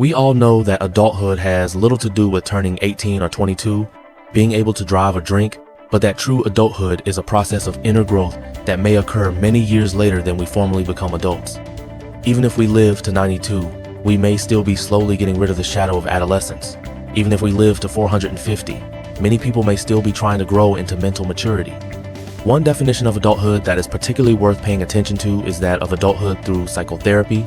We all know that adulthood has little to do with turning 18 or 22, being able to drive or drink, but that true adulthood is a process of inner growth that may occur many years later than we formally become adults. Even if we live to 92, we may still be slowly getting rid of the shadow of adolescence. Even if we live to 450, many people may still be trying to grow into mental maturity. One definition of adulthood that is particularly worth paying attention to is that of adulthood through psychotherapy,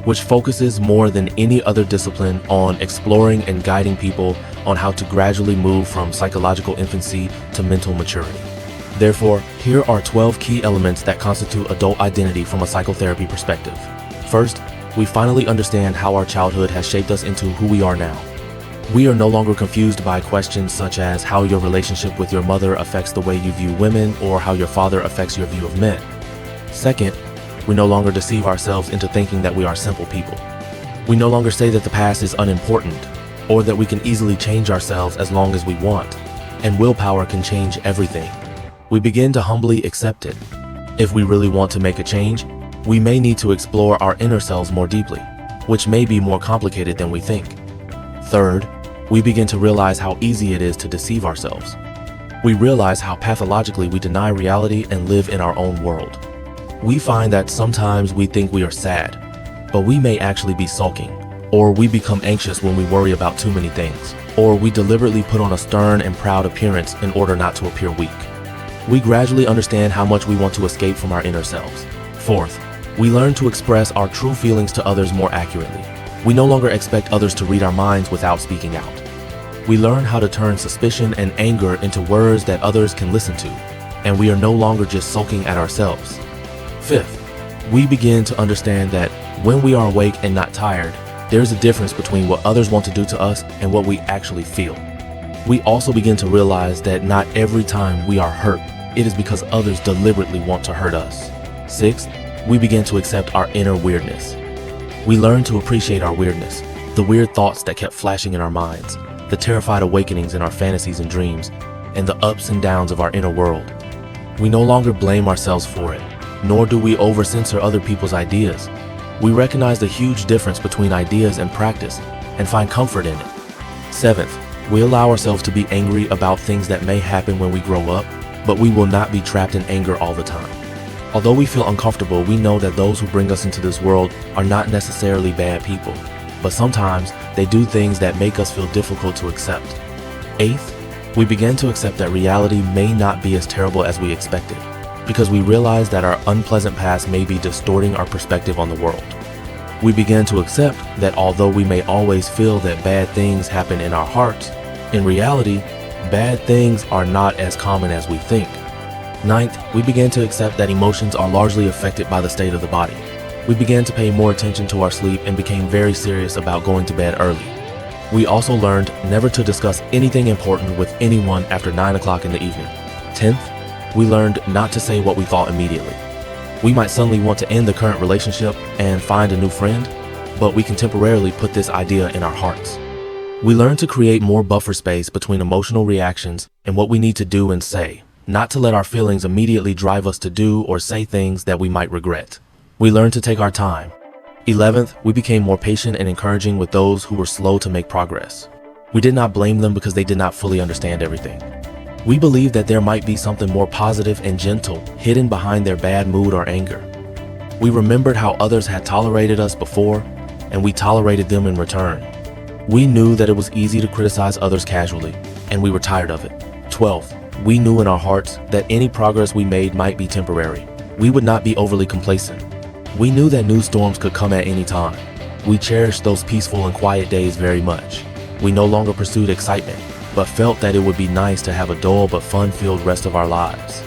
which focuses more than any other discipline on exploring and guiding people on how to gradually move from psychological infancy to mental maturity. Therefore, here are 12 key elements that constitute adult identity from a psychotherapy perspective. First, we finally understand how our childhood has shaped us into who we are now. We are no longer confused by questions such as how your relationship with your mother affects the way you view women or how your father affects your view of men. Second, we no longer deceive ourselves into thinking that we are simple people. We no longer say that the past is unimportant or that we can easily change ourselves as long as we want, and willpower can change everything. We begin to humbly accept it. If we really want to make a change, we may need to explore our inner selves more deeply, which may be more complicated than we think. Third, we begin to realize how easy it is to deceive ourselves. We realize how pathologically we deny reality and live in our own world. We find that sometimes we think we are sad, but we may actually be sulking, or we become anxious when we worry about too many things, or we deliberately put on a stern and proud appearance in order not to appear weak. We gradually understand how much we want to escape from our inner selves. Fourth, we learn to express our true feelings to others more accurately. We no longer expect others to read our minds without speaking out. We learn how to turn suspicion and anger into words that others can listen to, and we are no longer just sulking at ourselves. Fifth, we begin to understand that when we are awake and not tired, there's a difference between what others want to do to us and what we actually feel. We also begin to realize that not every time we are hurt, it is because others deliberately want to hurt us. Sixth, we begin to accept our inner weirdness. We learn to appreciate our weirdness, the weird thoughts that kept flashing in our minds, the terrified awakenings in our fantasies and dreams, and the ups and downs of our inner world. We no longer blame ourselves for it, nor do we over-censor other people's ideas. We recognize the huge difference between ideas and practice and find comfort in it. Seventh, we allow ourselves to be angry about things that may happen when we grow up, but we will not be trapped in anger all the time. Although we feel uncomfortable, we know that those who bring us into this world are not necessarily bad people, but sometimes they do things that make us feel difficult to accept. Eighth, we begin to accept that reality may not be as terrible as we expected, because we realize that our unpleasant past may be distorting our perspective on the world. We begin to accept that although we may always feel that bad things happen in our hearts, in reality, bad things are not as common as we think. Ninth, we begin to accept that emotions are largely affected by the state of the body. We began to pay more attention to our sleep and became very serious about going to bed early. We also learned never to discuss anything important with anyone after 9 o'clock in the evening. 10th, we learned not to say what we thought immediately. We might suddenly want to end the current relationship and find a new friend, but we can temporarily put this idea in our hearts. We learn to create more buffer space between emotional reactions and what we need to do and say, not to let our feelings immediately drive us to do or say things that we might regret. We learn to take our time. 11th, we became more patient and encouraging with those who were slow to make progress. We did not blame them because they did not fully understand everything. We believed that there might be something more positive and gentle hidden behind their bad mood or anger. We remembered how others had tolerated us before, and we tolerated them in return. We knew that it was easy to criticize others casually, and we were tired of it. 12th, we knew in our hearts that any progress we made might be temporary. We would not be overly complacent. We knew that new storms could come at any time. We cherished those peaceful and quiet days very much. We no longer pursued excitement, but felt that it would be nice to have a dull but fun-filled rest of our lives.